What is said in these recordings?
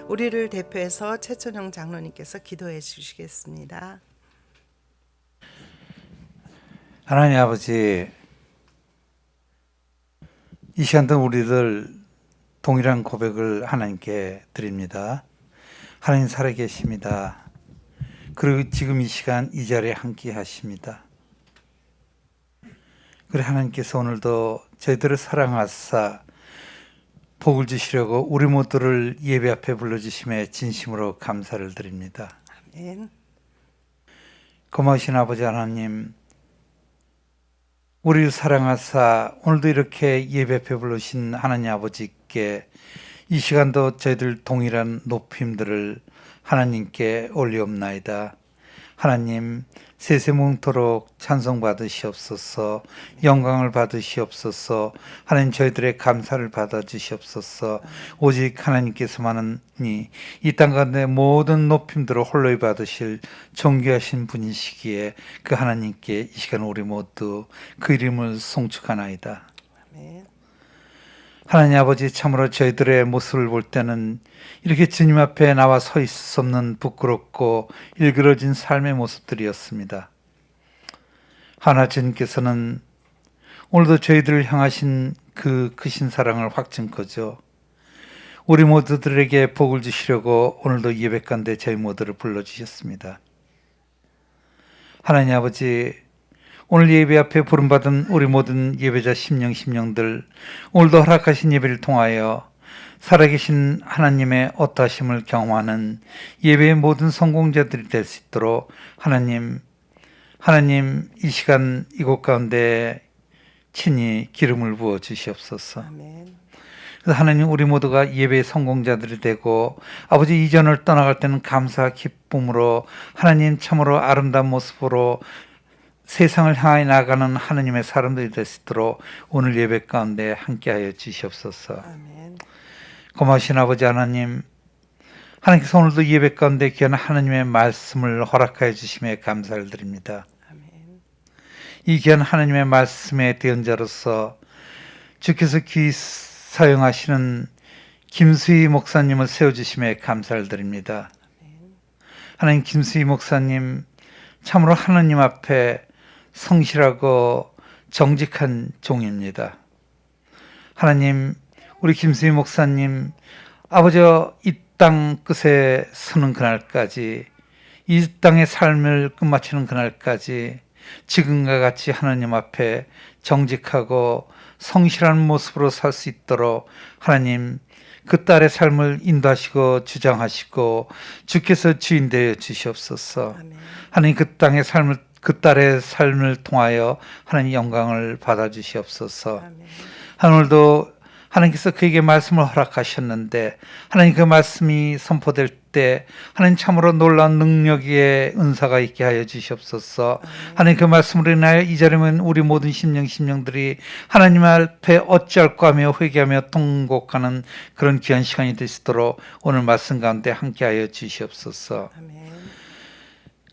우리를 대표해서 최천영 장로님께서 기도해 주시겠습니다. 하나님 아버지, 이 시간도 우리들 동일한 고백을 하나님께 드립니다. 하나님 살아계십니다. 그리고 지금 이 시간 이 자리에 함께 하십니다. 그래 하나님께서 오늘도 저희들을 사랑하사 복을 주시려고 우리 모두를 예배 앞에 불러주심에 진심으로 감사를 드립니다. 아멘. 고마우신 아버지 하나님, 우리를 사랑하사 오늘도 이렇게 예배 앞에 부르신 하나님 아버지께 이 시간도 저희들 동일한 높임들을 하나님께 올리옵나이다. 하나님, 세세뭉토록 찬송 받으시옵소서, 영광을 받으시옵소서, 하나님 저희들의 감사를 받아 주시옵소서. 오직 하나님께서만이 이 땅 가운데 모든 높임들을 홀로히 받으실 존귀하신 분이시기에 그 하나님께 이 시간 우리 모두 그 이름을 송축하나이다. 아멘. 하나님 아버지, 참으로 저희들의 모습을 볼 때는 이렇게 주님 앞에 나와 서 있을 수 없는 부끄럽고 일그러진 삶의 모습들이었습니다. 하나 주님께서는 오늘도 저희들을 향하신 그 크신 사랑을 확증코죠, 우리 모두들에게 복을 주시려고 오늘도 예배 가운데 저희 모두를 불러주셨습니다. 하나님 아버지, 오늘 예배 앞에 부름받은 우리 모든 예배자 심령들, 오늘도 허락하신 예배를 통하여 살아계신 하나님의 어떠하심을 경험하는 예배의 모든 성공자들이 될 수 있도록 하나님 이 시간 이곳 가운데 친히 기름을 부어 주시옵소서. 아멘. 그래서 하나님, 우리 모두가 예배의 성공자들이 되고 아버지 이전을 떠나갈 때는 감사와 기쁨으로 하나님 참으로 아름다운 모습으로 세상을 향해 나가는 하나님의 사람들이 될 수 있도록 오늘 예배 가운데 함께하여 주시옵소서. 아멘. 고마우신 아버지 하나님, 하나님께서 오늘도 예배 가운데 귀한 하나님의 말씀을 허락하여 주심에 감사를 드립니다. 아멘. 이 귀한 하나님의 말씀의 대언자로서 주께서 귀 사용하시는 김수희 목사님을 세워주심에 감사를 드립니다. 하나님, 김수희 목사님 참으로 하나님 앞에 성실하고 정직한 종입니다. 하나님, 우리 김수희 목사님 아버지 이 땅 끝에 서는 그날까지, 이 땅의 삶을 끝마치는 그날까지 지금과 같이 하나님 앞에 정직하고 성실한 모습으로 살 수 있도록 하나님 그 딸의 삶을 인도하시고 주장하시고 주께서 주인 되어 주시옵소서. 아멘. 하나님 그 딸의 삶을 통하여 하나님 영광을 받아 주시옵소서. 아멘. 오늘도 하나님께서 그에게 말씀을 허락하셨는데 하나님 그 말씀이 선포될 때 하나님 참으로 놀라운 능력의 은사가 있게 하여 주시옵소서. 하나님 그 말씀으로 인하여 이 자리면 우리 모든 심령들이 하나님 앞에 어찌할까 하며 회개하며 통곡하는 그런 귀한 시간이 되시도록 오늘 말씀 가운데 함께하여 주시옵소서. 아멘.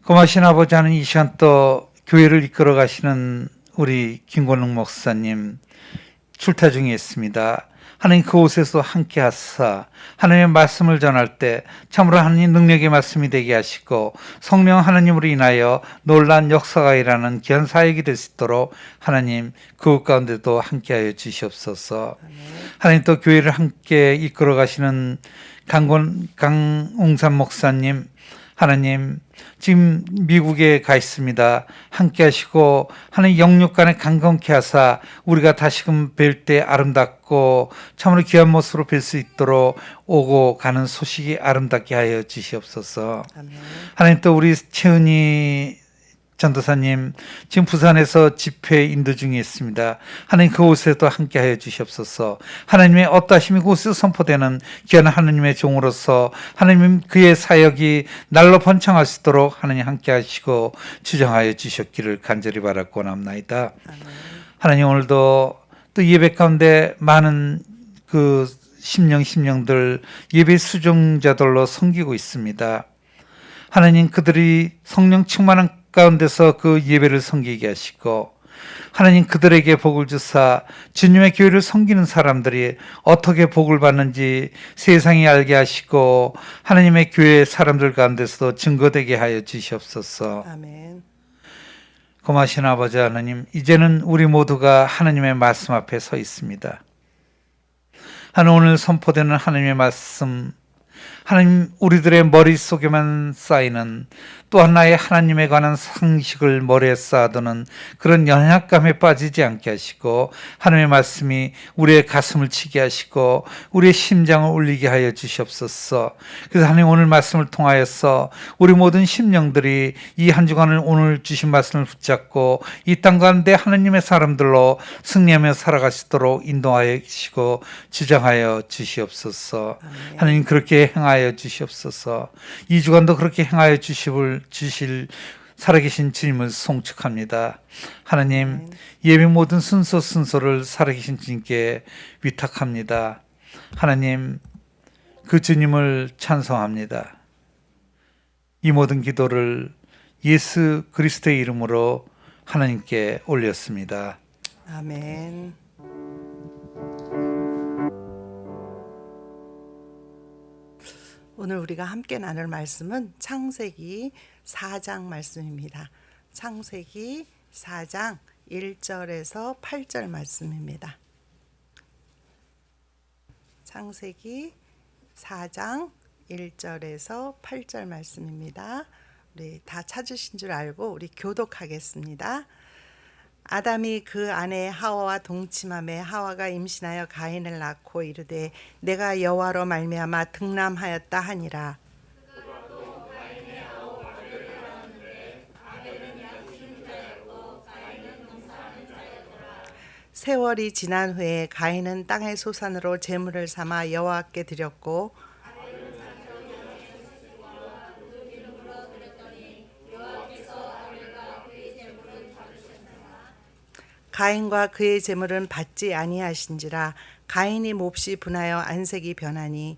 고마우신 아버지, 하나님 이 시간 또 교회를 이끌어 가시는 우리 김권웅 목사님 출타 중에 있습니다. 하나님 그곳에서 함께 하사 하나님의 말씀을 전할 때 참으로 하나님 능력의 말씀이 되게 하시고 성령 하나님으로 인하여 놀라운 역사가 일어나는 귀한 사역이 될 수 있도록 하나님 그곳 가운데도 함께하여 주시옵소서. 하나님 또 교회를 함께 이끌어 가시는 강웅산 목사님, 하나님 지금 미국에 가 있습니다. 함께 하시고 하나님 영육간에 강건케 하사 우리가 다시금 뵐 때 아름답고 참으로 귀한 모습으로 뵐 수 있도록 오고 가는 소식이 아름답게 하여 주시옵소서. 아멘. 하나님 또 우리 최은희 전도사님 지금 부산에서 집회 인도 중에 있습니다. 하나님 그곳에도 함께하여 주시옵소서. 하나님의 어떠하심이 그곳에서 선포되는 귀한 하나님의 종으로서 하나님 그의 사역이 날로 번창할 수 있도록 하나님 함께하시고 주장하여 주셨기를 간절히 바라고 남나이다. 하나님 오늘도 또 예배 가운데 많은 그 심령들 예배 수종자들로 섬기고 있습니다. 하나님 그들이 성령 충만한 가운데서 그 예배를 섬기게 하시고 하나님 그들에게 복을 주사 주님의 교회를 섬기는 사람들이 어떻게 복을 받는지 세상이 알게 하시고 하나님의 교회 사람들 가운데서도 증거되게 하여 주시옵소서. 아멘. 고마신 아버지 하나님, 이제는 우리 모두가 하나님의 말씀 앞에 서 있습니다. 하나님, 오늘 선포되는 하나님의 말씀, 하나님 우리들의 머릿속에만 쌓이는 또 하나의 하나님에 관한 상식을 머리에 쌓아두는 그런 연약감에 빠지지 않게 하시고 하나님의 말씀이 우리의 가슴을 치게 하시고 우리의 심장을 울리게 하여 주시옵소서. 그래서 하나님 오늘 말씀을 통하여서 우리 모든 심령들이 이 한 주간을 오늘 주신 말씀을 붙잡고 이 땅 가운데 하나님의 사람들로 승리하며 살아가시도록 인도하여 주시고 주장하여 주시옵소서. 아멘. 하나님 그렇게 행하여 주시옵소서. 이 주간도 그렇게 행하여 주실 살아계신 주님을 송축합니다. 하나님 예배 모든 순서를 살아계신 주님께 위탁합니다. 하나님 그 주님을 찬송합니다. 이 모든 기도를 예수 그리스도의 이름으로 하나님께 올렸습니다. 아멘. 오늘 우리가 함께 나눌 말씀은 창세기 4장 말씀입니다. 창세기 4장 1절에서 8절 말씀입니다. 창세기 4장 1절에서 8절 말씀입니다. 우리 다 찾으신 줄 알고 우리 교독하겠습니다. 아담이 그 아내 하와와 동침하매 하와가 임신하여 가인을 낳고 이르되 내가 여호와로 말미암아 등남하였다 하니라. 세월이 지난 후에 가인은 땅의 소산으로 제물을 삼아 여호와께 드렸고 가인과 그의 제물은 받지 아니하신지라. 가인이 몹시 분하여 안색이 변하니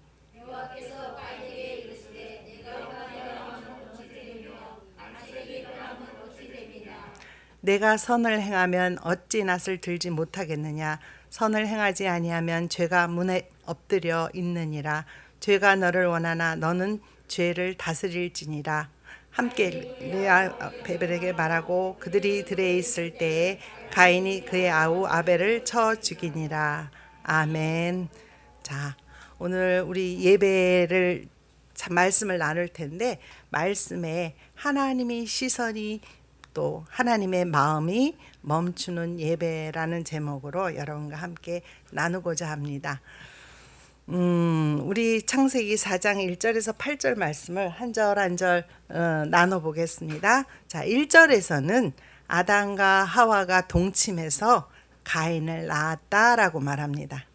내가 선을 행하면 어찌 낯을 들지 못하겠느냐. 선을 행하지 아니하면 죄가 문에 엎드려 있느니라. 죄가 너를 원하나 너는 죄를 다스릴지니라. 함께 레아 베벨에게 말하고 그들이 들에 있을 때에 가인이 그의 아우 아벨을 쳐 죽이니라. 아멘. 자, 오늘 우리 예배를 말씀을 나눌 텐데 말씀에 하나님의 시선이 또 하나님의 마음이 멈추는 예배라는 제목으로 여러분과 함께 나누고자 합니다. 우리 창세기 4장 1절에서 8절 말씀을 한 절 한 절 나눠보겠습니다. 자, 1절에서는 아담과 하와가 동침해서 가인을 낳았다라고 말합니다.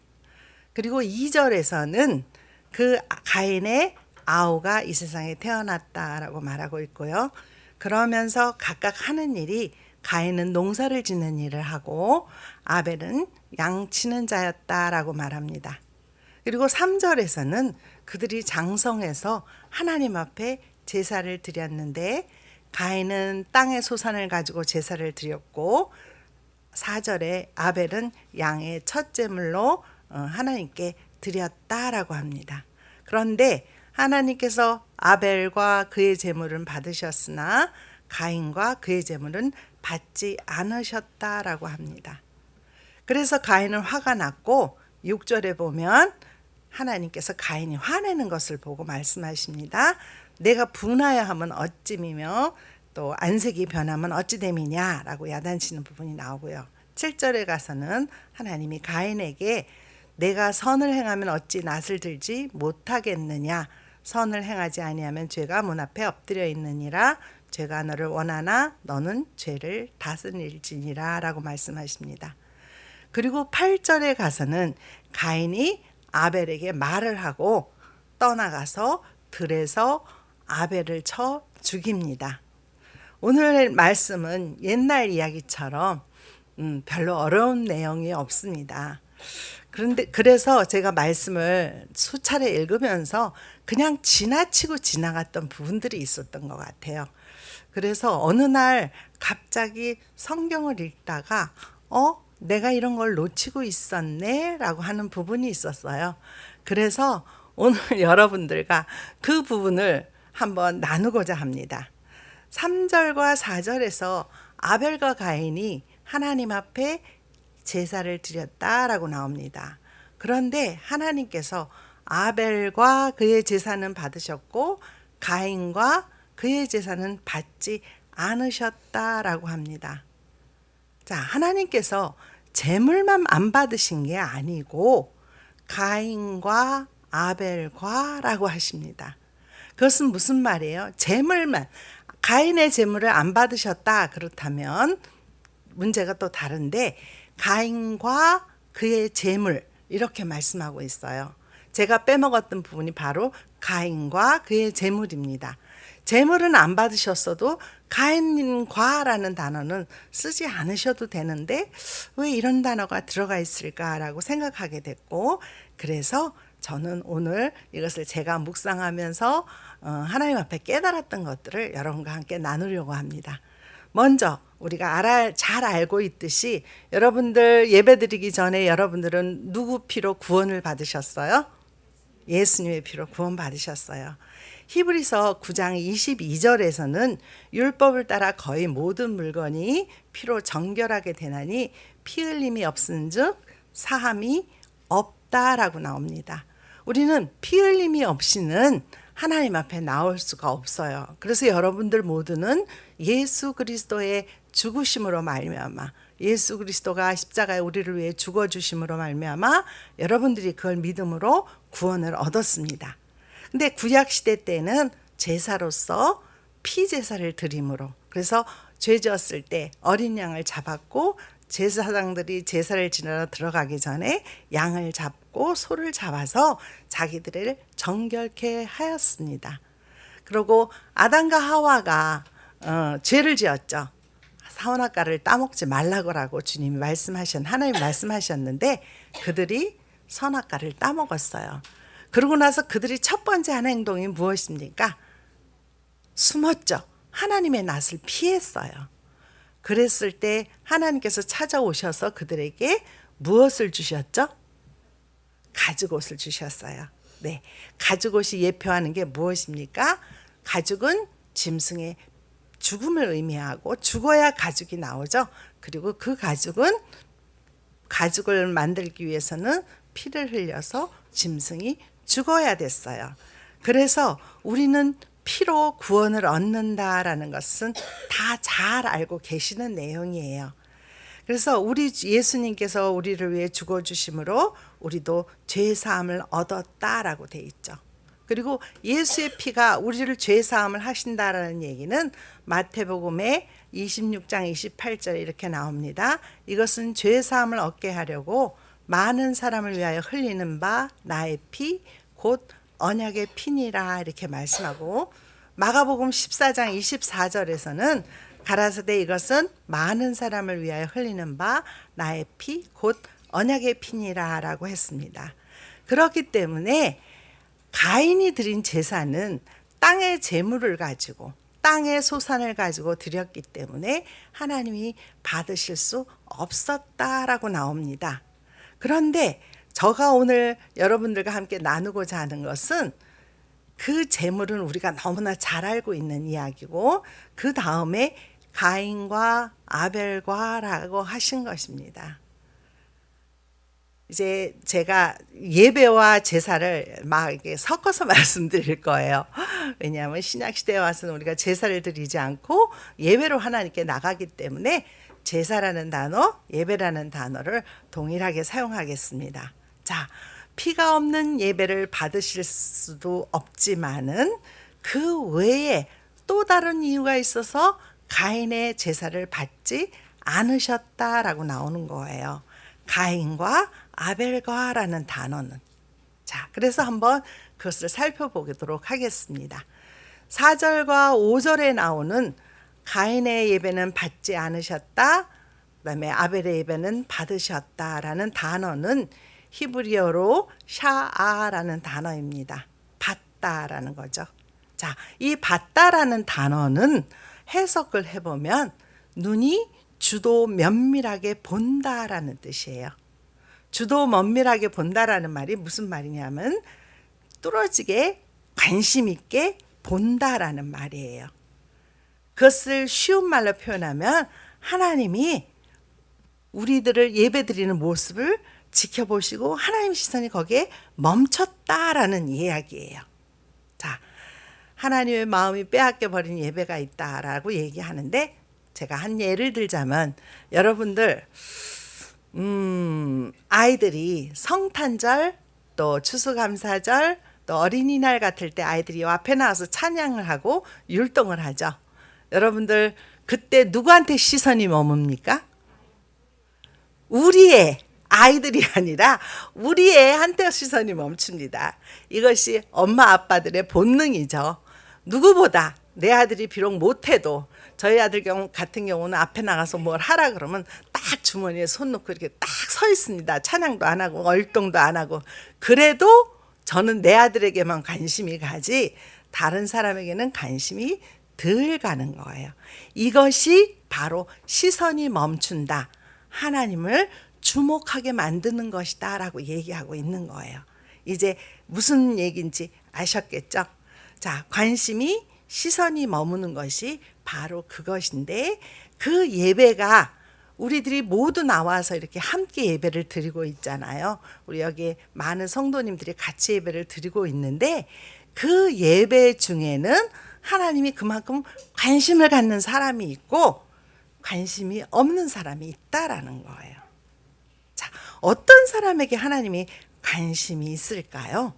그리고 2절에서는 그 가인의 아우가 이 세상에 태어났다라고 말하고 있고요. 그러면서 각각 하는 일이 가인은 농사를 짓는 일을 하고 아벨은 양치는 자였다라고 말합니다. 그리고 3절에서는 그들이 장성해서 하나님 앞에 제사를 드렸는데 가인은 땅의 소산을 가지고 제사를 드렸고 4절에 아벨은 양의 첫 제물로 하나님께 드렸다라고 합니다. 그런데 하나님께서 아벨과 그의 제물은 받으셨으나 가인과 그의 제물은 받지 않으셨다라고 합니다. 그래서 가인은 화가 났고 6절에 보면 하나님께서 가인이 화내는 것을 보고 말씀하십니다. 내가 분하여 하면 어찌미며 또 안색이 변하면 어찌 됨이냐라고 야단치는 부분이 나오고요. 7절에 가서는 하나님이 가인에게 내가 선을 행하면 어찌 낯을 들지 못하겠느냐. 선을 행하지 아니하면 죄가 문 앞에 엎드려 있느니라. 죄가 너를 원하나 너는 죄를 다스릴지니라 라고 말씀하십니다. 그리고 8절에 가서는 가인이 아벨에게 말을 하고 떠나가서 들에서 아벨을 쳐 죽입니다. 오늘 말씀은 옛날 이야기처럼 별로 어려운 내용이 없습니다. 그래서 제가 말씀을 수차례 읽으면서 그냥 지나치고 지나갔던 부분들이 있었던 것 같아요. 그래서 어느 날 갑자기 성경을 읽다가 내가 이런 걸 놓치고 있었네 라고 하는 부분이 있었어요. 그래서 오늘 여러분들과 그 부분을 한번 나누고자 합니다. 3절과 4절에서 아벨과 가인이 하나님 앞에 제사를 드렸다라고 나옵니다. 그런데 하나님께서 아벨과 그의 제사는 받으셨고 가인과 그의 제사는 받지 않으셨다라고 합니다. 자, 하나님께서 제물만 안 받으신 게 아니고 가인과 아벨과라고 하십니다. 그것은 무슨 말이에요? 제물만, 가인의 제물을 안 받으셨다 그렇다면 문제가 또 다른데 가인과 그의 제물 이렇게 말씀하고 있어요. 제가 빼먹었던 부분이 바로 가인과 그의 제물입니다. 제물은 안 받으셨어도 가인과라는 단어는 쓰지 않으셔도 되는데 왜 이런 단어가 들어가 있을까라고 생각하게 됐고, 그래서 저는 오늘 이것을 제가 묵상하면서 하나님 앞에 깨달았던 것들을 여러분과 함께 나누려고 합니다. 먼저 우리가 잘 알고 있듯이 여러분들 예배드리기 전에 여러분들은 누구 피로 구원을 받으셨어요? 예수님의 피로 구원 받으셨어요. 히브리서 9장 22절에서는 율법을 따라 거의 모든 물건이 피로 정결하게 되나니 피 흘림이 없은즉 사함이 없다라고 나옵니다. 우리는 피 흘림이 없이는 하나님 앞에 나올 수가 없어요. 그래서 여러분들 모두는 예수 그리스도의 죽으심으로 말미암아, 예수 그리스도가 십자가에 우리를 위해 죽어주심으로 말미암아 여러분들이 그걸 믿음으로 구원을 얻었습니다. 근데 구약시대 때는 제사로서 피제사를 드림으로, 그래서 죄 지었을 때 어린 양을 잡았고 제사장들이 제사를 지내러 들어가기 전에 양을 잡고 소를 잡아서 자기들을 정결케 하였습니다. 그리고 아담과 하와가 죄를 지었죠. 선악과를 따먹지 말라고 주님이 하나님 말씀하셨는데 그들이 선악과를 따먹었어요. 그러고 나서 그들이 첫 번째 한 행동이 무엇입니까? 숨었죠. 하나님의 낯을 피했어요. 그랬을 때 하나님께서 찾아오셔서 그들에게 무엇을 주셨죠? 가죽옷을 주셨어요. 네, 가죽옷이 예표하는 게 무엇입니까? 가죽은 짐승의 죽음을 의미하고 죽어야 가죽이 나오죠. 그리고 그 가죽을 만들기 위해서는 피를 흘려서 짐승이 죽어야 됐어요. 그래서 우리는 피로 구원을 얻는다라는 것은 다 잘 알고 계시는 내용이에요. 그래서 우리 예수님께서 우리를 위해 죽어주심으로 우리도 죄사함을 얻었다라고 돼 있죠. 그리고 예수의 피가 우리를 죄사함을 하신다라는 얘기는 마태복음의 26장 28절에 이렇게 나옵니다. 이것은 죄사함을 얻게 하려고 많은 사람을 위하여 흘리는 바 나의 피 곧 언약의 피니라 이렇게 말씀하고, 마가복음 14장 24절에서는 가라사대 이것은 많은 사람을 위하여 흘리는 바 나의 피 곧 언약의 피니라 라고 했습니다. 그렇기 때문에 가인이 드린 제사는 땅의 재물을 가지고 땅의 소산을 가지고 드렸기 때문에 하나님이 받으실 수 없었다라고 나옵니다. 그런데 제가 오늘 여러분들과 함께 나누고자 하는 것은 그 재물은 우리가 너무나 잘 알고 있는 이야기고 그 다음에 가인과 아벨과라고 하신 것입니다. 이제 제가 예배와 제사를 막 이렇게 섞어서 말씀드릴 거예요. 왜냐하면 신약 시대에 와서는 우리가 제사를 드리지 않고 예배로 하나님께 나가기 때문에 제사라는 단어, 예배라는 단어를 동일하게 사용하겠습니다. 자, 피가 없는 예배를 받으실 수도 없지만은 그 외에 또 다른 이유가 있어서 가인의 제사를 받지 않으셨다라고 나오는 거예요. 가인과 아벨과라는 단어는. 자, 그래서 한번 그것을 살펴보도록 하겠습니다. 4절과 5절에 나오는 가인의 예배는 받지 않으셨다, 그다음에 아벨의 예배는 받으셨다라는 단어는 히브리어로 샤아라는 단어입니다. 받다라는 거죠. 자, 이 받다라는 단어는 해석을 해보면 눈이 주도 면밀하게 본다라는 뜻이에요. 주도 면밀하게 본다라는 말이 무슨 말이냐면 뚫어지게 관심 있게 본다라는 말이에요. 그것을 쉬운 말로 표현하면 하나님이 우리들을 예배드리는 모습을 지켜보시고 하나님 시선이 거기에 멈췄다라는 이야기예요. 자, 하나님의 마음이 빼앗겨 버린 예배가 있다라고 얘기하는데 제가 한 예를 들자면 여러분들 아이들이 성탄절 또 추수감사절 또 어린이날 같을 때 아이들이 앞에 나와서 찬양을 하고 율동을 하죠. 여러분들 그때 누구한테 시선이 머뭅니까? 우리의 아이들이 아니라 우리의 한테 시선이 멈춥니다. 이것이 엄마 아빠들의 본능이죠. 누구보다 내 아들이 비록 못해도 저희 아들 같은 경우는 앞에 나가서 뭘 하라 그러면 딱 주머니에 손 놓고 이렇게 딱 서 있습니다. 찬양도 안 하고 얼동도 안 하고. 그래도 저는 내 아들에게만 관심이 가지 다른 사람에게는 관심이 덜 가는 거예요. 이것이 바로 시선이 멈춘다. 하나님을 주목하게 만드는 것이다 라고 얘기하고 있는 거예요. 이제 무슨 얘기인지 아셨겠죠? 자, 관심이 시선이 머무는 것이 바로 그것인데 그 예배가 우리들이 모두 나와서 이렇게 함께 예배를 드리고 있잖아요. 우리 여기 많은 성도님들이 같이 예배를 드리고 있는데 그 예배 중에는 하나님이 그만큼 관심을 갖는 사람이 있고 관심이 없는 사람이 있다라는 거예요. 자, 어떤 사람에게 하나님이 관심이 있을까요?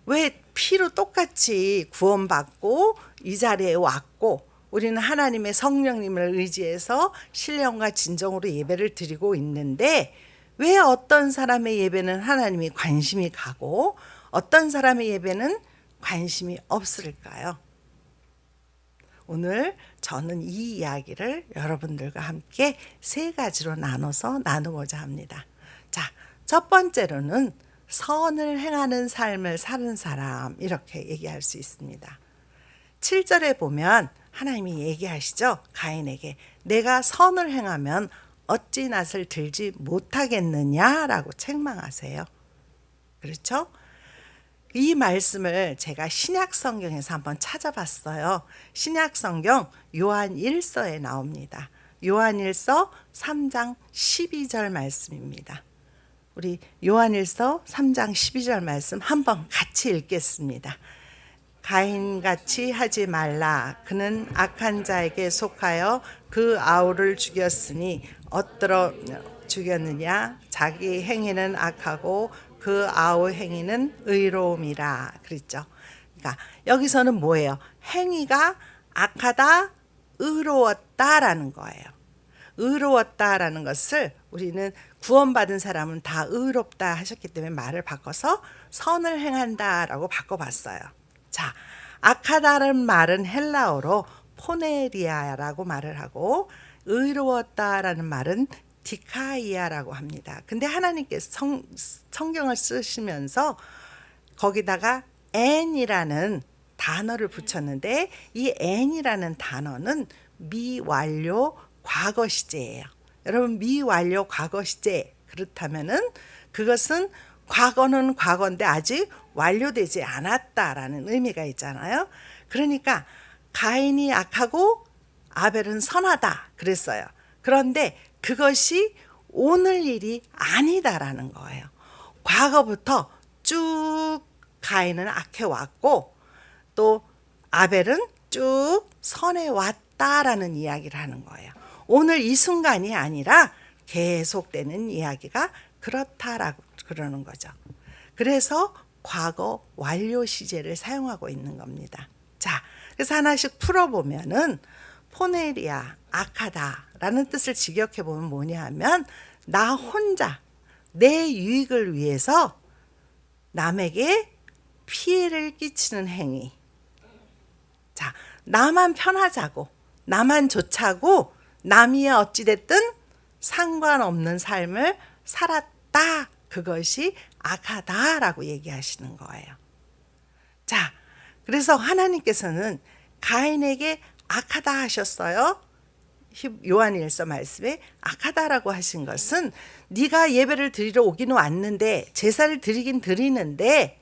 왜 피로 똑같이 구원받고 이 자리에 왔고 우리는 하나님의 성령님을 의지해서 신령과 진정으로 예배를 드리고 있는데 왜 어떤 사람의 예배는 하나님이 관심이 가고 어떤 사람의 예배는 관심이 없을까요? 오늘 저는 이 이야기를 여러분들과 함께 세 가지로 나눠서 나누고자 합니다. 자, 첫 번째로는 선을 행하는 삶을 사는 사람 이렇게 얘기할 수 있습니다. 7절에 보면 하나님이 얘기하시죠. 가인에게 내가 선을 행하면 어찌 낫을 들지 못하겠느냐라고 책망하세요. 그렇죠? 이 말씀을 제가 신약 성경에서 한번 찾아봤어요. 신약 성경 요한 1서에 나옵니다. 요한 1서 3장 12절 말씀입니다. 우리 요한 1서 3장 12절 말씀 한번 같이 읽겠습니다. 가인같이 하지 말라. 그는 악한 자에게 속하여 그 아우를 죽였으니 어떠러 죽였느냐? 자기 행위는 악하고 그 아우 행위는 의로움이라 그랬죠. 그러니까 여기서는 뭐예요? 행위가 악하다, 의로웠다라는 거예요. 의로웠다라는 것을 우리는 구원받은 사람은 다 의롭다 하셨기 때문에 말을 바꿔서 선을 행한다라고 바꿔봤어요. 자, 악하다는 말은 헬라어로 포네리아라고 말을 하고 의로웠다라는 말은 디카이아라고 합니다. 근데 하나님께서 성경을 쓰시면서 거기다가 n이라는 단어를 붙였는데 이 n이라는 단어는 미완료 과거 시제예요. 여러분 미완료 과거 시제 그렇다면은 그것은 과거는 과거인데 아직 완료되지 않았다라는 의미가 있잖아요. 그러니까 가인이 악하고 아벨은 선하다 그랬어요. 그런데 그것이 오늘 일이 아니다라는 거예요. 과거부터 쭉 가인은 악해 왔고 또 아벨은 쭉 선해 왔다라는 이야기를 하는 거예요. 오늘 이 순간이 아니라 계속되는 이야기가 그렇다라고 그러는 거죠. 그래서 과거 완료 시제를 사용하고 있는 겁니다. 자, 그래서 하나씩 풀어보면은 포네리아, 악하다라는 뜻을 직역해 보면 뭐냐 하면 나 혼자 내 유익을 위해서 남에게 피해를 끼치는 행위. 자, 나만 편하자고 나만 좋자고 남이 어찌됐든 상관없는 삶을 살았다. 그것이 악하다라고 얘기하시는 거예요. 자, 그래서 하나님께서는 가인에게 악하다 하셨어요. 요한일서 말씀에 악하다라고 하신 것은 네가 예배를 드리러 오기는 왔는데 제사를 드리긴 드리는데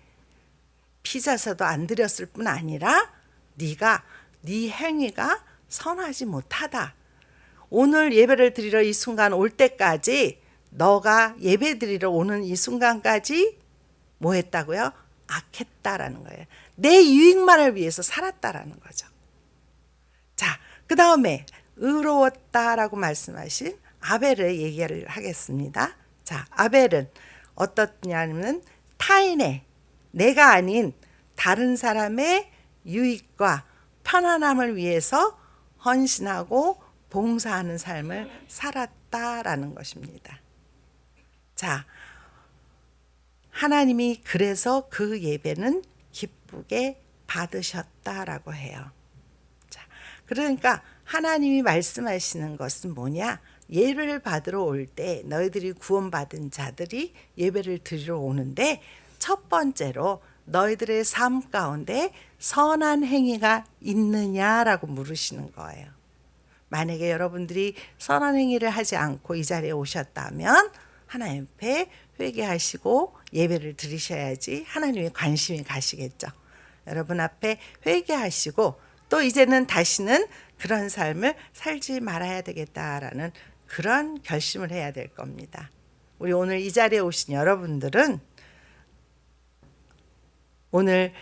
피자서도 안 드렸을 뿐 아니라 네가 네 행위가 선하지 못하다. 오늘 예배를 드리러 이 순간 올 때까지 너가 예배 드리러 오는 이 순간까지 뭐 했다고요? 악했다라는 거예요. 내 유익만을 위해서 살았다라는 거죠. 자, 그 다음에 의로웠다라고 말씀하신 아벨을 얘기를 하겠습니다. 자, 아벨은 어떻냐면 타인의, 내가 아닌 다른 사람의 유익과 편안함을 위해서 헌신하고 봉사하는 삶을 살았다라는 것입니다. 자, 하나님이 그래서 그 예배는 기쁘게 받으셨다라고 해요. 자, 그러니까 하나님이 말씀하시는 것은 뭐냐? 예배를 받으러 올 때 너희들이 구원받은 자들이 예배를 드리러 오는데 첫 번째로 너희들의 삶 가운데 선한 행위가 있느냐라고 물으시는 거예요. 만약에 여러분들이 선한 행위를 하지 않고 이 자리에 오셨다면 하나님 앞에 회개하시고 예배를 드리셔야지 하나님의 관심이 가시겠죠. 여러분 앞에 회개하시고 또 이제는 다시는 그런 삶을 살지 말아야 되겠다라는 그런 결심을 해야 될 겁니다. 우리 오늘 이 자리에 오신 여러분들은 오늘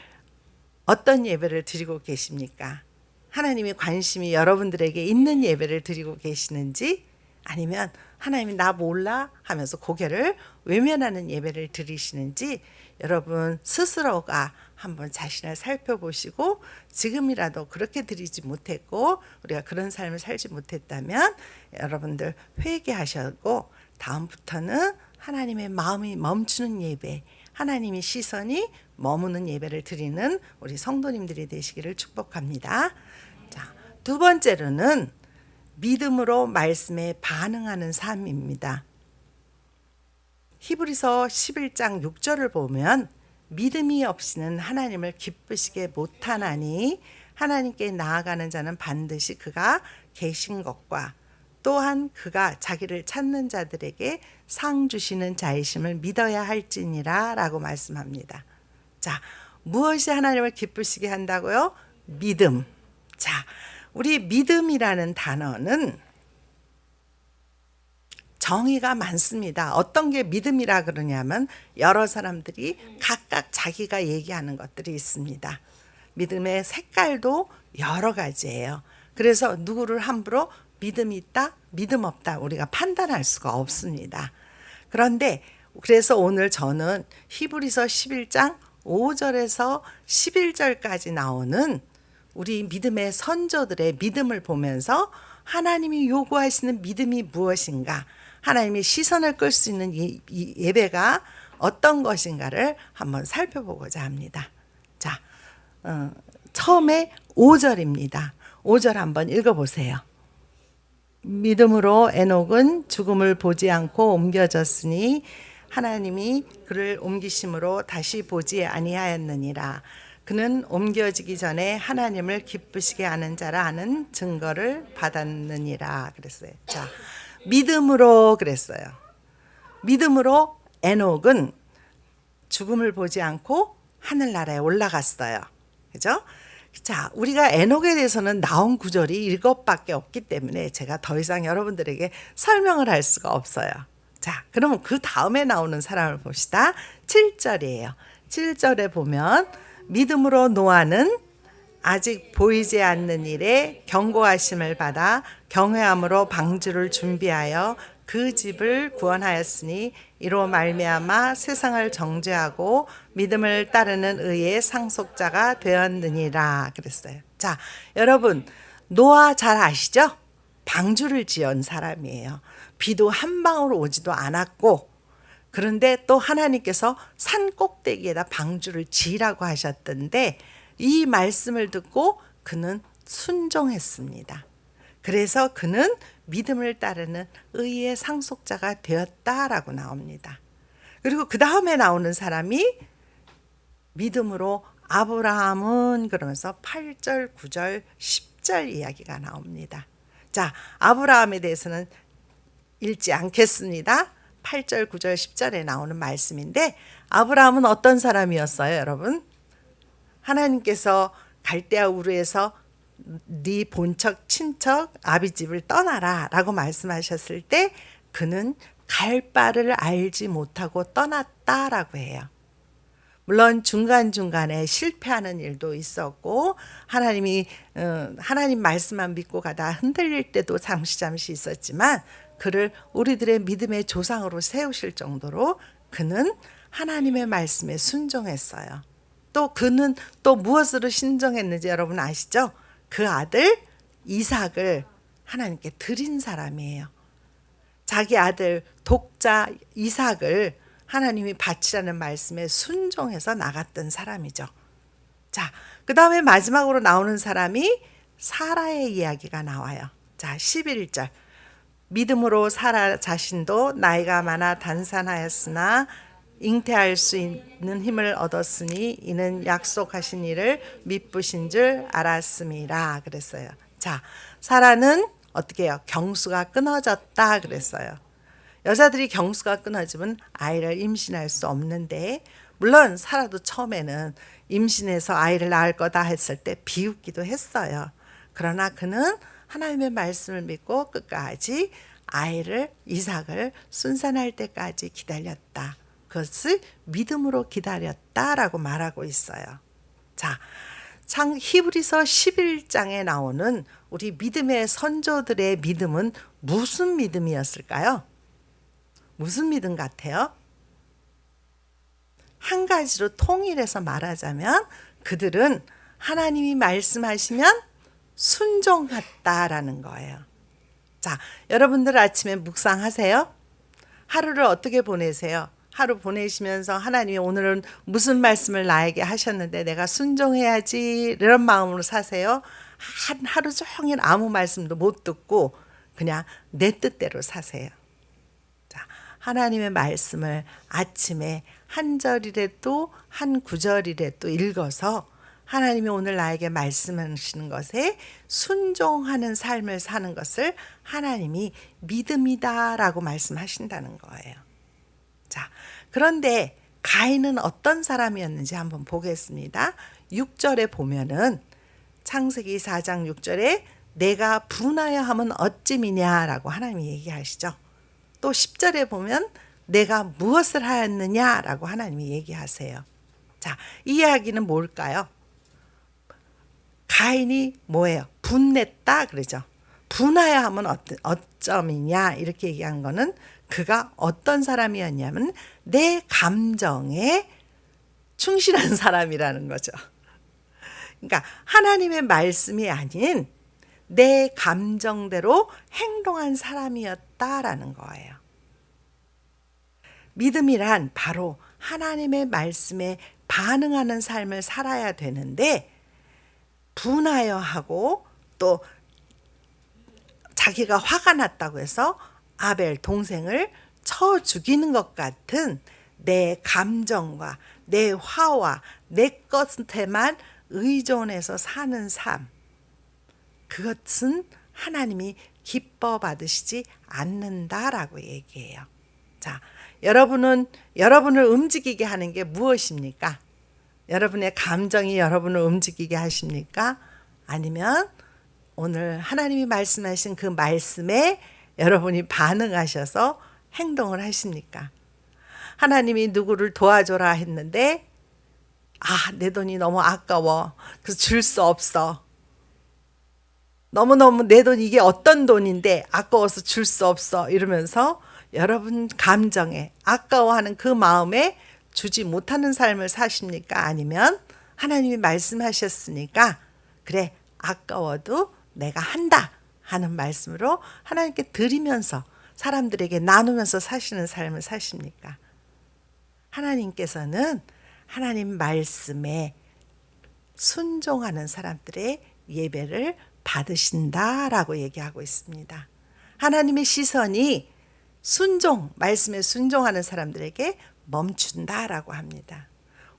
어떤 예배를 드리고 계십니까? 하나님의 관심이 여러분들에게 있는 예배를 드리고 계시는지 아니면 하나님이 나 몰라 하면서 고개를 외면하는 예배를 드리시는지 여러분 스스로가 한번 자신을 살펴보시고 지금이라도 그렇게 드리지 못했고 우리가 그런 삶을 살지 못했다면 여러분들 회개하시고 다음부터는 하나님의 마음이 멈추는 예배, 하나님의 시선이 머무는 예배를 드리는 우리 성도님들이 되시기를 축복합니다. 자, 두 번째로는 믿음으로 말씀에 반응하는 삶입니다. 히브리서 11장 6절을 보면 믿음이 없이는 하나님을 기쁘시게 못하나니 하나님께 나아가는 자는 반드시 그가 계신 것과 또한 그가 자기를 찾는 자들에게 상 주시는 자이심을 믿어야 할지니라 라고 말씀합니다. 자, 무엇이 하나님을 기쁘시게 한다고요? 믿음. 자, 우리 믿음이라는 단어는 정의가 많습니다. 어떤 게 믿음이라 그러냐면 여러 사람들이 각각 자기가 얘기하는 것들이 있습니다. 믿음의 색깔도 여러 가지예요. 그래서 누구를 함부로 믿음 있다, 믿음 없다 우리가 판단할 수가 없습니다. 그런데 그래서 오늘 저는 히브리서 11장 5절에서 11절까지 나오는 우리 믿음의 선조들의 믿음을 보면서 하나님이 요구하시는 믿음이 무엇인가, 하나님의 시선을 끌 수 있는 이 예배가 어떤 것인가를 한번 살펴보고자 합니다. 자, 처음에 5절입니다. 5절 한번 읽어보세요. 믿음으로 에녹은 죽음을 보지 않고 옮겨졌으니 하나님이 그를 옮기심으로 다시 보지 아니하였느니라. 그는 옮겨지기 전에 하나님을 기쁘시게 하는 자라 하는 증거를 받았느니라 그랬어요. 자, 믿음으로 그랬어요. 믿음으로 에녹은 죽음을 보지 않고 하늘나라에 올라갔어요. 그죠? 자, 우리가 에녹에 대해서는 나온 구절이 7밖에 없기 때문에 제가 더 이상 여러분들에게 설명을 할 수가 없어요. 자, 그러면 그 다음에 나오는 사람을 봅시다. 7절이에요. 7절에 보면 믿음으로 노아는 아직 보이지 않는 일에 경고하심을 받아 경외함으로 방주를 준비하여 그 집을 구원하였으니 이로 말미암아 세상을 정죄하고 믿음을 따르는 의의 상속자가 되었느니라 그랬어요. 자, 여러분 노아 잘 아시죠? 방주를 지은 사람이에요. 비도 한 방울 오지도 않았고 그런데 또 하나님께서 산 꼭대기에다 방주를 지으라고 하셨던데 이 말씀을 듣고 그는 순종했습니다. 그래서 그는 믿음을 따르는 의의 상속자가 되었다라고 나옵니다. 그리고 그 다음에 나오는 사람이 믿음으로 아브라함은 그러면서 8절, 9절, 10절 이야기가 나옵니다. 자, 아브라함에 대해서는 읽지 않겠습니다. 8절, 9절, 10절에 나오는 말씀인데 아브라함은 어떤 사람이었어요, 여러분? 하나님께서 갈대아 우르에서 네 본척 친척 아비집을 떠나라 라고 말씀하셨을 때 그는 갈 바를 알지 못하고 떠났다라고 해요. 물론 중간중간에 실패하는 일도 있었고 하나님 말씀만 믿고 가다 흔들릴 때도 잠시 있었지만 그를 우리들의 믿음의 조상으로 세우실 정도로 그는 하나님의 말씀에 순종했어요. 또 그는 또 무엇으로 순종했는지 여러분 아시죠? 그 아들 이삭을 하나님께 드린 사람이에요. 자기 아들 독자 이삭을 하나님이 바치라는 말씀에 순종해서 나갔던 사람이죠. 자, 그 다음에 마지막으로 나오는 사람이 사라의 이야기가 나와요. 자, 11절. 믿음으로 사라 자신도 나이가 많아 단산하였으나 잉태할 수 있는 힘을 얻었으니 이는 약속하신 이를 미쁘신 줄 알았음이라 그랬어요. 자, 사라는 어떻게 해요? 경수가 끊어졌다 그랬어요. 여자들이 경수가 끊어지면 아이를 임신할 수 없는데 물론 사라도 처음에는 임신해서 아이를 낳을 거다 했을 때 비웃기도 했어요. 그러나 그는 하나님의 말씀을 믿고 끝까지 아이를 이삭을 순산할 때까지 기다렸다. 그것을 믿음으로 기다렸다라고 말하고 있어요. 자, 히브리서 11장에 나오는 우리 믿음의 선조들의 믿음은 무슨 믿음이었을까요? 무슨 믿음 같아요? 한 가지로 통일해서 말하자면 그들은 하나님이 말씀하시면 순종했다라는 거예요. 자, 여러분들 아침에 묵상하세요? 하루를 어떻게 보내세요? 하루 보내시면서 하나님이 오늘은 무슨 말씀을 나에게 하셨는데 내가 순종해야지 이런 마음으로 사세요? 하루 종일 아무 말씀도 못 듣고 그냥 내 뜻대로 사세요. 자, 하나님의 말씀을 아침에 한 절이라도 한 구절이라도 읽어서 하나님이 오늘 나에게 말씀하시는 것에 순종하는 삶을 사는 것을 하나님이 믿음이다라고 말씀하신다는 거예요. 자, 그런데 가인은 어떤 사람이었는지 한번 보겠습니다. 6절에 보면은 창세기 4장 6절에 내가 분하여 하면 어찌미냐라고 하나님이 얘기하시죠. 또 10절에 보면 내가 무엇을 하였느냐라고 하나님이 얘기하세요. 자, 이 이야기는 뭘까요? 가인이 뭐예요? 분냈다 그러죠. 분하여 하면 어쩌미냐 이렇게 얘기한 거는 그가 어떤 사람이었냐면 내 감정에 충실한 사람이라는 거죠. 그러니까 하나님의 말씀이 아닌 내 감정대로 행동한 사람이었다라는 거예요. 믿음이란 바로 하나님의 말씀에 반응하는 삶을 살아야 되는데 분하여 하고 또 자기가 화가 났다고 해서 아벨 동생을 쳐 죽이는 것 같은 내 감정과 내 화와 내 것에만 의존해서 사는 삶, 그것은 하나님이 기뻐 받으시지 않는다라고 얘기해요. 자, 여러분을 움직이게 하는 게 무엇입니까? 여러분의 감정이 여러분을 움직이게 하십니까? 아니면 오늘 하나님이 말씀하신 그 말씀에 여러분이 반응하셔서 행동을 하십니까? 하나님이 누구를 도와줘라 했는데 내 돈이 너무 아까워. 그래서 줄 수 없어. 너무너무 내 돈 이게 어떤 돈인데 아까워서 줄 수 없어. 이러면서 여러분 감정에 아까워하는 그 마음에 주지 못하는 삶을 사십니까? 아니면 하나님이 말씀하셨으니까 그래 아까워도 내가 한다 하는 말씀으로 하나님께 드리면서 사람들에게 나누면서 사시는 삶을 사십니까? 하나님께서는 하나님 말씀에 순종하는 사람들의 예배를 받으신다라고 얘기하고 있습니다. 하나님의 시선이 말씀에 순종하는 사람들에게 멈춘다라고 합니다.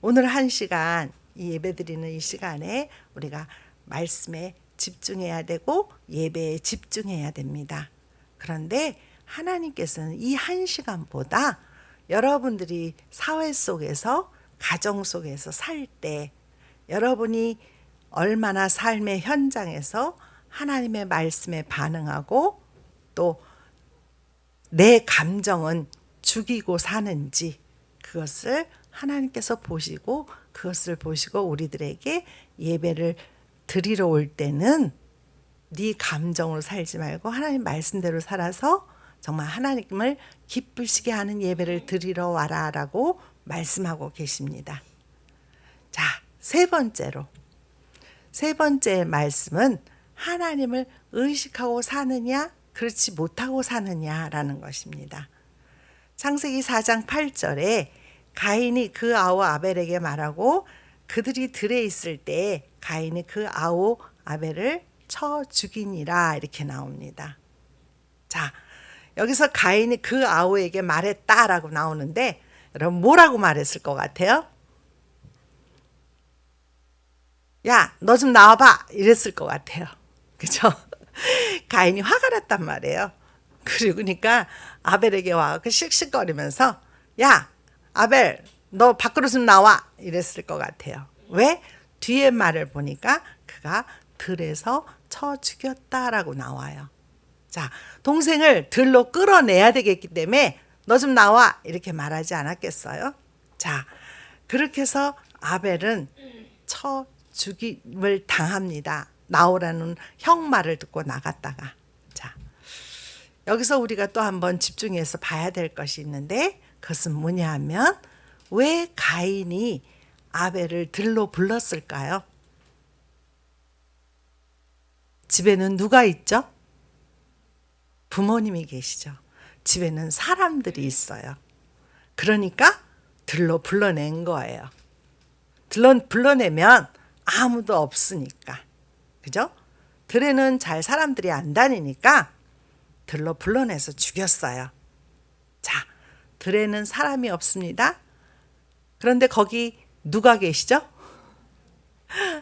오늘 한 시간 이 예배드리는 이 시간에 우리가 말씀에 집중해야 되고 예배에 집중해야 됩니다. 그런데 하나님께서는 이 한 시간보다 여러분들이 사회 속에서 가정 속에서 살 때 여러분이 얼마나 삶의 현장에서 하나님의 말씀에 반응하고 또 내 감정은 죽이고 사는지 그것을 하나님께서 보시고 그것을 보시고 우리들에게 예배를 드리러 올 때는 네 감정으로 살지 말고 하나님 말씀대로 살아서 정말 하나님을 기쁘시게 하는 예배를 드리러 와라라고 말씀하고 계십니다. 자, 세 번째 말씀은 하나님을 의식하고 사느냐 그렇지 못하고 사느냐라는 것입니다. 창세기 4장 8절에 가인이 그 아우 아벨에게 말하고 그들이 들에 있을 때 가인이 그 아우 아벨을 쳐 죽이니라 이렇게 나옵니다. 자, 여기서 가인이 그 아우에게 말했다라고 나오는데 여러분 뭐라고 말했을 것 같아요? 야, 너 좀 나와봐 이랬을 것 같아요. 그죠? 가인이 화가 났단 말이에요. 그러니까 아벨에게 와서 씩씩거리면서 야, 아벨 너 밖으로 좀 나와 이랬을 것 같아요. 왜? 뒤에 말을 보니까 그가 들에서 쳐 죽였다라고 나와요. 자, 동생을 들로 끌어내야 되겠기 때문에 너 좀 나와 이렇게 말하지 않았겠어요? 자, 그렇게 해서 아벨은 쳐 죽임을 당합니다. 나오라는 형 말을 듣고 나갔다가. 자, 여기서 우리가 또 한번 집중해서 봐야 될 것이 있는데 그것은 뭐냐 하면 왜 가인이 아벨을 들로 불렀을까요? 집에는 누가 있죠? 부모님이 계시죠. 집에는 사람들이 있어요. 그러니까 들로 불러낸 거예요. 들로 불러내면 아무도 없으니까. 그죠? 들에는 잘 사람들이 안 다니니까 들로 불러내서 죽였어요. 자, 들에는 사람이 없습니다. 그런데 거기 누가 계시죠?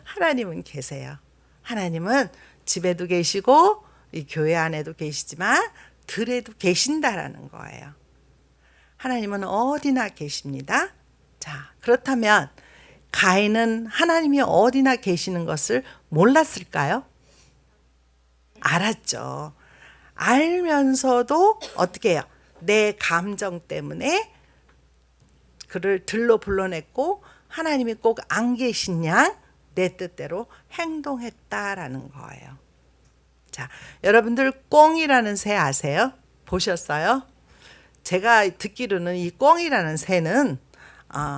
하나님은 계세요. 하나님은 집에도 계시고 이 교회 안에도 계시지만 들에도 계신다라는 거예요. 하나님은 어디나 계십니다. 자, 그렇다면 가인은 하나님이 어디나 계시는 것을 몰랐을까요? 알았죠. 알면서도 어떻게 해요? 내 감정 때문에 그를 들로 불러냈고 하나님이 꼭 안 계신 양 내 뜻대로 행동했다라는 거예요. 자, 여러분들 꿩이라는 새 아세요? 보셨어요? 제가 듣기로는 이 꿩이라는 새는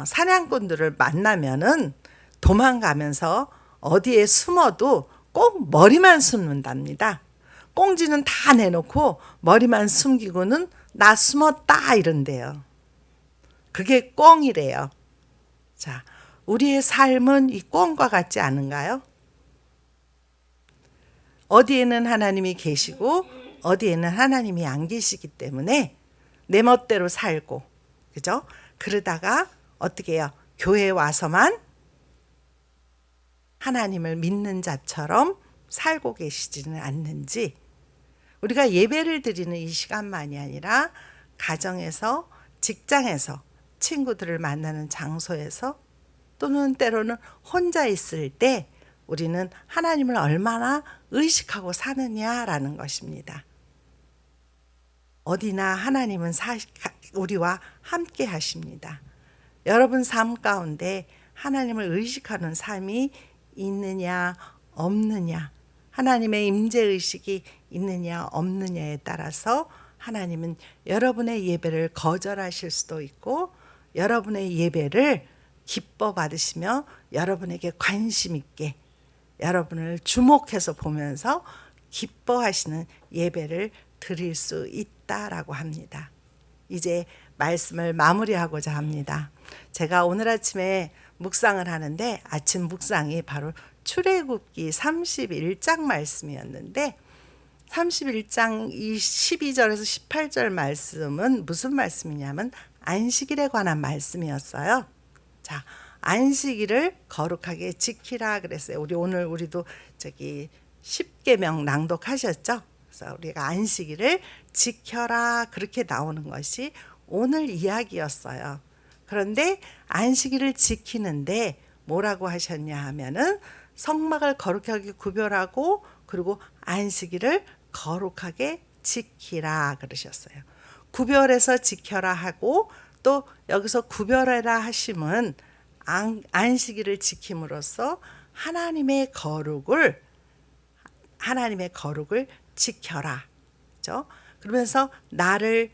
사냥꾼들을 만나면은 도망가면서 어디에 숨어도 꼭 머리만 숨는답니다. 꽁지는 다 내놓고 머리만 숨기고는 나 숨었다 이런대요. 그게 꿩이래요. 자, 우리의 삶은 이 꿩과 같지 않은가요? 어디에는 하나님이 계시고 어디에는 하나님이 안 계시기 때문에 내 멋대로 살고, 그죠? 그러다가 어떻게 해요? 교회에 와서만 하나님을 믿는 자처럼 살고 계시지는 않는지, 우리가 예배를 드리는 이 시간만이 아니라 가정에서, 직장에서, 친구들을 만나는 장소에서 또는 때로는 혼자 있을 때 우리는 하나님을 얼마나 의식하고 사느냐라는 것입니다. 어디나 하나님은 우리와 함께 하십니다. 여러분 삶 가운데 하나님을 의식하는 삶이 있느냐 없느냐, 하나님의 임재의식이 있느냐 없느냐에 따라서 하나님은 여러분의 예배를 거절하실 수도 있고 여러분의 예배를 기뻐 받으시며 여러분에게 관심 있게 여러분을 주목해서 보면서 기뻐하시는 예배를 드릴 수 있다라고 합니다. 이제 말씀을 마무리하고자 합니다. 제가 오늘 아침에 묵상을 하는데 아침 묵상이 바로 출애굽기 31장 말씀이었는데 31장 12절에서 18절 말씀은 무슨 말씀이냐면 안식일에 관한 말씀이었어요. 자, 안식일을 거룩하게 지키라 그랬어요. 우리도 저기 10계명 낭독하셨죠? 그래서 우리가 안식일을 지켜라 그렇게 나오는 것이 오늘 이야기였어요. 그런데 안식일을 지키는데 뭐라고 하셨냐 하면은 성막을 거룩하게 구별하고 그리고 안식일을 거룩하게 지키라 그러셨어요. 구별해서 지켜라 하고 또 여기서 구별해라 하심은 안식일을 지킴으로써 하나님의 거룩을 지켜라. 그렇죠? 그러면서 나를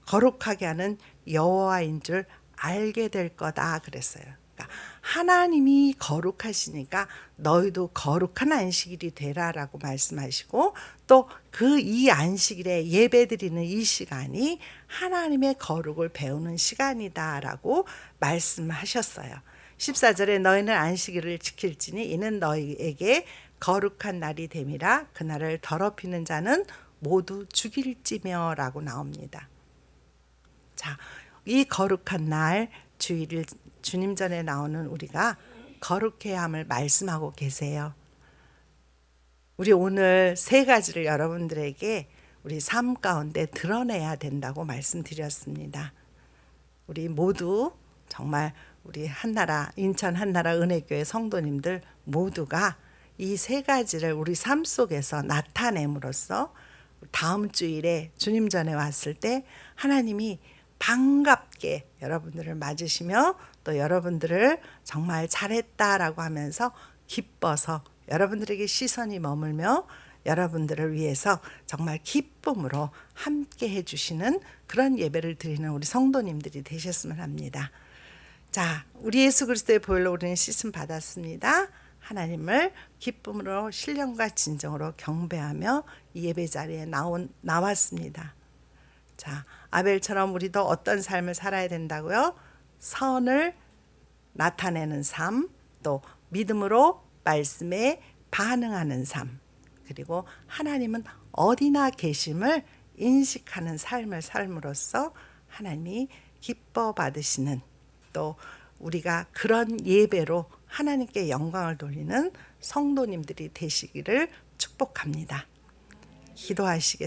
거룩하게 하는 여호와인 줄 알게 될 거다 그랬어요. 그러니까 하나님이 거룩하시니까 너희도 거룩한 안식일이 되라라고 말씀하시고 또 그 이 안식일에 예배드리는 이 시간이 하나님의 거룩을 배우는 시간이다라고 말씀하셨어요. 14절에 너희는 안식일을 지킬지니 이는 너희에게 거룩한 날이 됨이라 그날을 더럽히는 자는 모두 죽일지며라고 나옵니다. 자, 이 거룩한 날 주일을 주님 전에 나오는 우리가 거룩해야 함을 말씀하고 계세요. 우리 오늘 세 가지를 여러분들에게 우리 삶 가운데 드러내야 된다고 말씀드렸습니다. 우리 모두 정말 우리 한나라 인천 한나라 은혜교회 성도님들 모두가 이 세 가지를 우리 삶 속에서 나타냄으로써 다음 주일에 주님 전에 왔을 때 하나님이 반갑게 여러분들을 맞으시며 또 여러분들을 정말 잘했다라고 하면서 기뻐서 여러분들에게 시선이 머물며 여러분들을 위해서 정말 기쁨으로 함께 해주시는 그런 예배를 드리는 우리 성도님들이 되셨으면 합니다. 자, 우리 예수 그리스도의 보혈로 우리는 씻음 받았습니다. 하나님을 기쁨으로 신령과 진정으로 경배하며 이 예배 자리에 나왔습니다. 자, 아벨처럼 우리도 어떤 삶을 살아야 된다고요? 선을 나타내는 삶, 또 믿음으로 말씀에 반응하는 삶, 그리고 하나님은 어디나 계심을 인식하는 삶을 삶으로써 하나님이 기뻐 받으시는 또 우리가 그런 예배로 하나님께 영광을 돌리는 성도님들이 되시기를 축복합니다. 기도하시겠습니다.